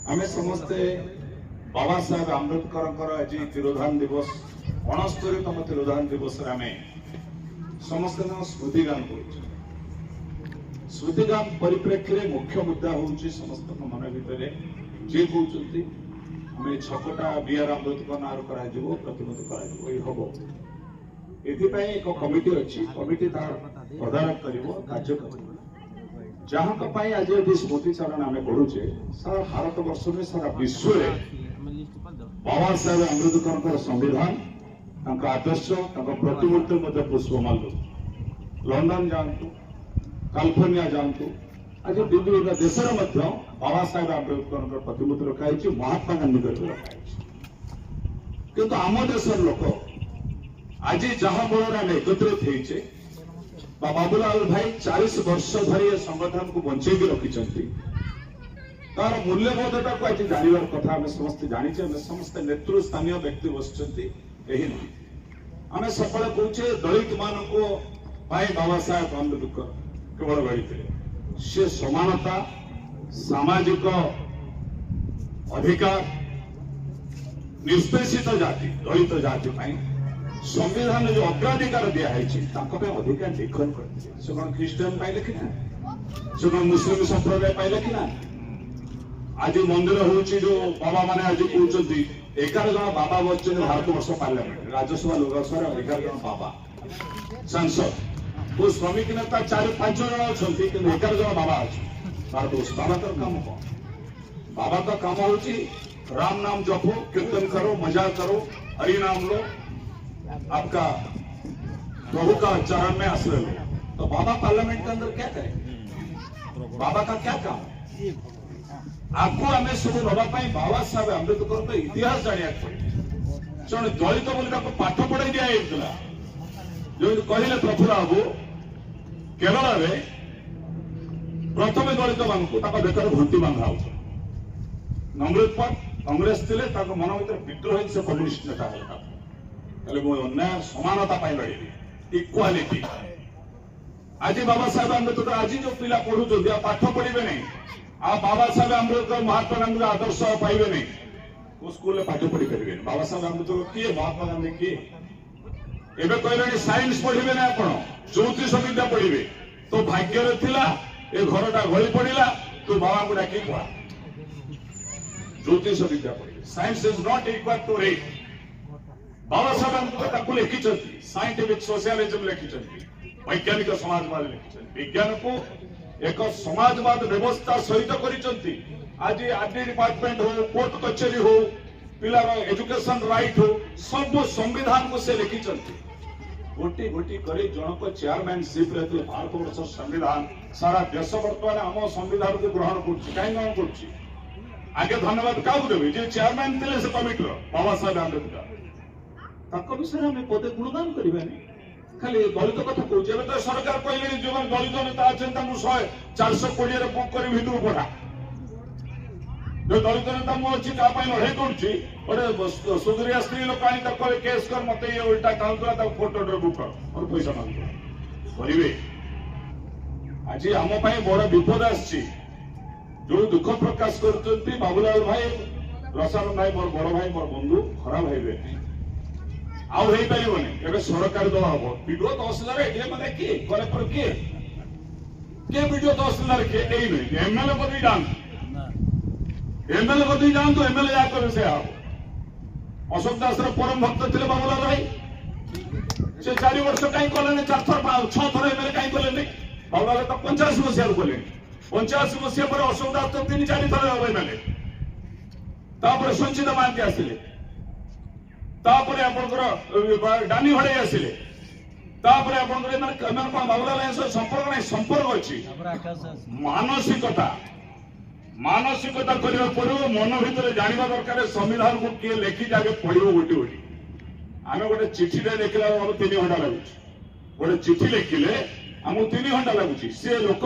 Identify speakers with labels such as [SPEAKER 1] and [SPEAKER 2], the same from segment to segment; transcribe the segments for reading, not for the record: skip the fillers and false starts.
[SPEAKER 1] आमे समस्ते बाबा साहेब आंबेडकर आज तिरोधान दिवस 69तम तिरोधान दिवस समस्त स्मृतिगान कर स्मृतिगान परिप्रेक्षी मुख्य मुद्दा हूँ समस्त मन भितर जी कहते आम छकटा बीआर आंबेडकर नाम प्रतिमत हम ये एक कमिटी अच्छी कमिटी तार तदारख कर जहाँ आज ये स्मृतिचारण आम करुचे सारा भारत वर्ष में सारा विश्व बाबा साहेब आंबेडकर संविधान आदर्श प्रतिमूर्ति पुष्पमाल्य लंडन जातु कालिफोर्निया जातु आज विभिन्न देश बाबा साहेब आंबेडकर प्रतिमूर्ति रखाई महात्मा गांधी रखाई किंतु आम देश लोक आज जहाँ बल आम एकत्रित होइछे बाबूलाल भाई 40 वर्ष धरी संगठन को बंचे रखिंट तार मूल्यबोधटा को आज जानवर कथा आम समस्ते जाचे आम समस्त नेतृ स्थानीय व्यक्ति बसुँच आम सब कहे दलित मान बाबा साहेब आंबेडकर केवल गढ़ी सी समानता सामाजिक अधिकार निष्पेषित जाति दलित जाति संविधान जो अग्राधिकार दिखाई अधिकार लेखन करते से कौन ख्रीस्टान पाइले कि ना से कौन मुस्लिम संप्रदाय पाइले कि ना आज मंदिर हूँ जो बाबा माने आज कहते 11 जन बाबा बच्चे भारत वर्ष पार्लियामेंट राज्यसभा लोकसभा 11 जन बाबा सांसद वो श्रमिक नेता 4-5 जन अच्छा कि 11 जन बाबा अच्छे भारत वर्ष बाबा तो काम कौन बाबा का काम हूँ राम नाम जपो कीर्तन करो मजा करो हरि नाम लो आपका प्रभु का चरण में आश्रय लो तो बाबा पार्लियामेंट के अंदर क्या करें बाबा का क्या काम है आपको हमें सब रवाई बाबा साहेब आंबेडकर का इतिहास जाना पड़े जन दलित बोली पाठ पढ़ाई दिया जो कहले प्रफुल्ल बाबू केरल में प्रथम दलित मान बेकर घंटी बांधा हो नमृत पर कांग्रेस थे मन भर विद्रोह से कम्युनिस्ट नेता अन्याय समानता लड़ी इक्वालिटी आज बाबा साहेब आंबेडकर आज जो पिला पढ़ुं पाठ पढ़े नहीं आ बाबा साहेब आंबेडकर महात्मा गांधी आदर्श पाइबे नहीं वो स्कूल पाठ पढ़ी पारे बाबा साहेब आंबेडकर किए महात्मा गांधी किए एवं कहले साइंस पढ़े ना आप ज्योतिष विद्या पढ़े तो भाग्य थिला ए घरटा गली पड़ा तो बाबा को डाक कह ज्योतिष विद्या पढ़े science is not equal to rate Baba Saheb Ambedkar लिखिं साइंटिफिक सोशलिज्म लिखिं वैज्ञानिक समाजवाद लिखिं विज्ञान को एक समाजवाद व्यवस्था सहित करिसेंती आज आरडी डिपार्टमेंट हो कोर्ट कचेरी हो पिलार एजुकेशन राइट हो सब संविधान को से लिखिं गोटी गोटी कर जनक चेयरमैनशिप भारत वर्ष संविधान सारा देश बर्तमान आम संविधान को ग्रहण ग्रहण कर आगे धन्यवाद क्या देवी जे चेयरमैन थे से कमिटर बाबा साहेब आंबेडकर विषय में पदे गुणगान करें खाली दलित कथा कहे तो सरकार कहले जो दलित नेता अच्छे 420 बुक कर भितर पढ़ा जो दलित नेता मुझे लड़ाई कर सुधरिया स्त्री लोक आई केस कर मत ये उल्टा कहूला फोटो बुक कर पैसा मांगे आज आम बड़ विपद आसी जो दुख प्रकाश कर बाबूलाल भाई प्रसाद भाई मोर बड़ भाई मोर बंधु खराब भाई आउ सरकारी दल हम विडियो तहसिलदार मैंने किए कलेक्टर किए विडियो तहसिलदार किए एमएलए कदी जातु एमएलए कदी जातु एमएलए जाकर से अशोक दास परम भक्त थे बाबूलाल भाई से 4 वर्ष कहीं कले 4 थर 6 थर एमएलए कहीं कले बाबूलाल तो 85 मसीह कले 85 मसीहा पर अशोक दास तो 3-4 थर एमएलए संचिता महांती आसिले डानी हड़े आसिले बाबूलाल संपर्क नहीं संपर्क अच्छी मानसिकता मानसिकता करने पड़ो मन भर जानवा दरकार संविधान को किए लिखी आगे पढ़ो गोटे गोटे आम गोटे चिठी लिखला 3 घंटा लगुच गोटे चिठी लिखिले आमको 3 घंटा लगुच सी लोक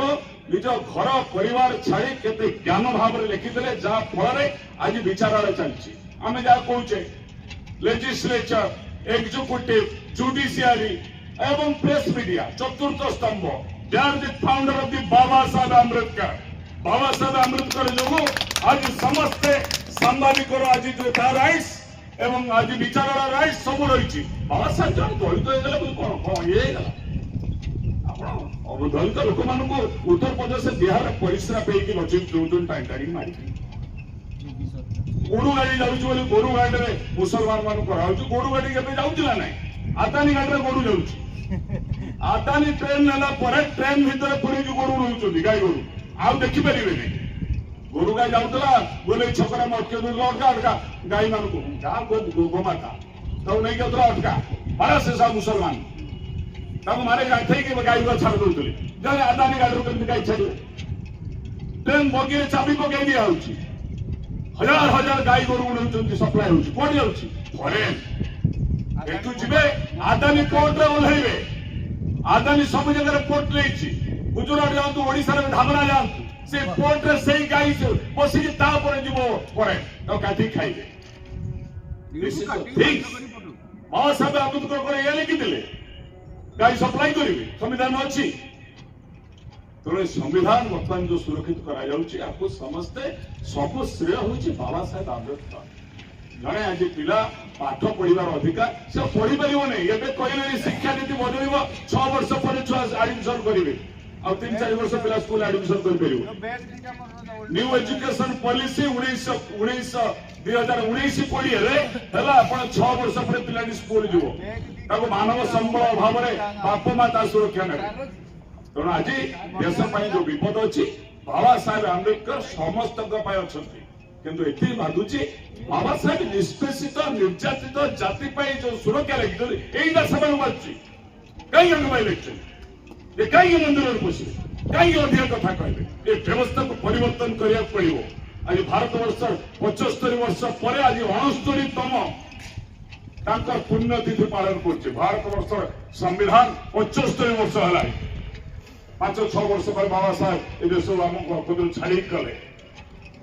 [SPEAKER 1] निज घर परिवार छाड़ी केते ज्ञान भाव में लिखिदे जहाँफल आज विचार चलती आम जहाँ कहे लेजिस्लेचर एग्जीक्यूटिव जुडिशियरी एवं प्रेस मीडिया चतुर्थ स्तंभ they are the founder of the Baba Saheb Ambedkar Baba Saheb Ambedkar जो आज समस्ते सांबादिक आज जो राइट्स एवं आज विचार राइट सब रही बाबा साहेब जन दलित होगले कौन कौन ये दलित लोक मान उत्तर प्रदेश बिहार परिश्रा पेकी लचुन टाणी मारी गोरु गाड़ी जाऊँ गोरु गाड़ी में मुसलमान मान गोरु गाड़ी जाऊला ना आदानी गाड़ी में गोरु जाऊँ आदानी ट्रेन नेला ट्रेन भितर पूरी गोरु रोच गाई गोरु आउ देखिपारे गोरु गाई जाऊला बोले छकरा में अटके अटका अटका गाई मान गोमाता तब नहीं अटका मारा से सब मुसलमान मारे गाई छाड़ दौले जब आदानी गाड़ी गाई छाड़े ट्रेन बगी चाबी पकई दिया हजार हजार गाई गोरु सप्लाय होती जाऊँगी फरेन एठू जी आदानी पोर्ट रे ओह्लैबे आदानी सब जगह पोर्ट रही गुजरात जातु ओडिशा धामरा जातु से पोर्ट रे से गाई बसिक जीव फरेन काटी खाइबे बाबा साहेब आंबेडकर ये लिखिले गाई सप्लाई करेंगे संविधान अच्छी तेणु संविधान बर्तमान जो सुरक्षित करा समस्ते सब श्रेय हूँ बाबा साहेब आंबेडकर जड़े आज पिला पाठ पढ़ार अधिकार से पढ़ी पार नहीं एवं कहले शिक्षा नीति बदल 6 वर्ष पर छुआ आडमिशन करेंगे आ 3-4 वर्ष पिला स्कूल आडमिशन कर न्यू एजुकेशन पॉलिसी 2019 20 6 वर्ष पर पिला स्कूल जीव मानव संबल अभाव बाप माता सुरक्षा ने तेणु आज देश जो विपद अच्छी बाबा साहेब आंबेडकर समस्त किंतु ये भागुची बाबा साहेब निष्पेषित निर्यातित जाति जो सुरक्षा लगी से बाजू कहीं लिखते कहीं मंदिर पशे कहीं अधिक कथा कहते ये व्यवस्था को परिवर्तन करने पड़ो आज भारत वर्ष 75 वर्ष पर आज 69तम पुण्यतिथि पालन कर भारत वर्ष संविधान 75 वर्ष है 5-6 वर्ष पर बाबा साहेब ये देश आम छाड़ी कले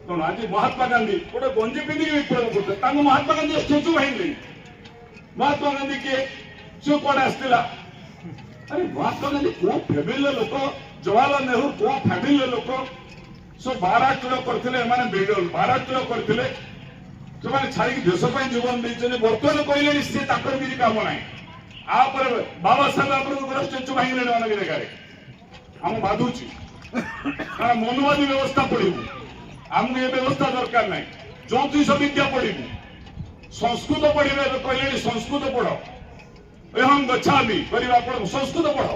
[SPEAKER 1] तेणु आज महात्मा गांधी गोटे गंजी पिंधिक विप्लव करते महात्मा गांधी स्टेचु भाई महात्मा गांधी किए सी कौन आसला अरे महात्मा गांधी कौ फैमिली लोक जवाहरलाल नेहरू कौ फैमिली लोक सब 12 किलो करते बाराटूर करते छाड़ी देश जीवन देते बर्तमान कहले सी किसी कम ना आपर बाबा साहेब आंबेडकर स्टेचु भांगे अनेक जगह आम बाधुची मनोवादी व्यवस्था पढ़ू आमको ये व्यवस्था दरकार ना ज्योतिष विद्या पढ़ू संस्कृत पढ़े कहले संस्कृत पढ़ एवं गच्छा भी संस्कृत पढ़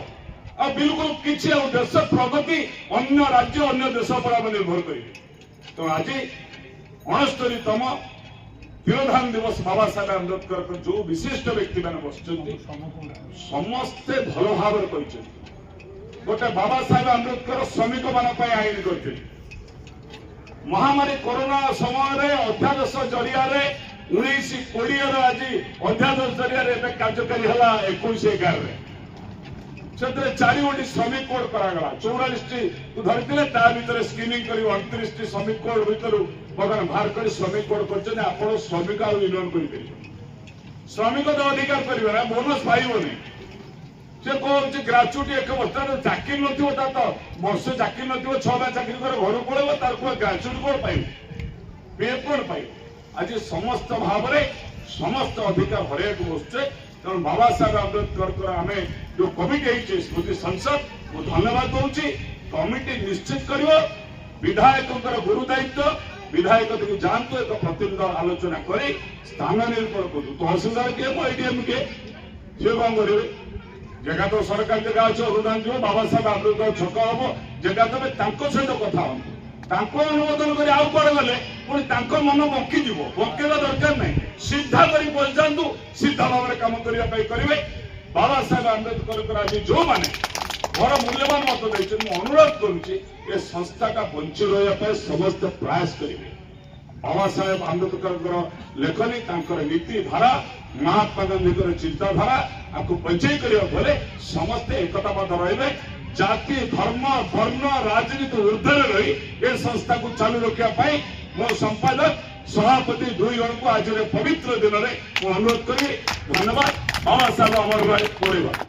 [SPEAKER 1] आ बिल्कुल किसी देश प्रगति अन्य राज्य अन्य देश पर निर्भर करेंगे तो आज 69तम तिरोधान दिवस बाबा साहेब आंबेडकर जो विशिष्ट व्यक्ति मैंने बस समस्ते भल भाव गोटे बाबा साहेब आंबेडकर श्रमिक मान आईन करते महामारी कोरोना समय अध्यादेश जरिया 1920 आज अध्यादेश जरिया कार्यकारी है 21/11 से 4 गोटी श्रमिक कोड करागला 44 धरते भर स्क्रीनिंग कर 29 श्रमिक कोड भर बर्तमान बाहर कर श्रमिक कोड कर श्रमिक यूनियन कर श्रमिक तो अधिकार करेंगे बोनस पाइबनी से कौन ग्राचुटी 1 वर्ष चाकरी ना तो वर्ष चाकरी ना 6 मास चाकरी कर घर पड़े तार ग्राचुटी कौन पाइब पे कौन पाइब आज समस्त भाव समस्त अधिकार हरैया बसुचे तेणु बाबा साहेब आंबेडकर आम जो कमिटी स्मृति संसद वो धन्यवाद दूसरी कमिटी निश्चित कर विधायक गुरु दायित्व विधायक देखिए जातु एक प्रतिनिधि आलोचना कर स्थान निरूपण करूँ तहसीलदार किए एडीएम किए सी कौन करेंगे जगह तो सरकार जगह अच्छे अनुदान जो बाबा साहेब आंबेडकर छक हम जगह देवे सहित कथा हम अनुमोदन कर आउ कड़े गले पुणी मन बंकीज बंकेवा दरकार ना सीधा कर बस जातु सीधा भाव में कम करने करेंगे बाबा साहेब आंबेडकर आज जो मैंने मोर मूल्यवान मत देते अनुरोध करुच्ची संस्था का बंची रहा समस्त प्रयास करेंगे बाबा साहेब आंबेडकर लेखनी नीति धारा महात्मा गांधी चिंताधारा आपको बंचाई करने समस्ते एकताबद्ध रहे जाति धर्म वर्ण राजनीति ऊर्धे रही ए संस्था को चालू रखापी मो संपादक सभापति 2 जन को आज पवित्र दिन में अनुरोध करी धन्यवाद बाबा साहेब अमर भाई पड़ेगा।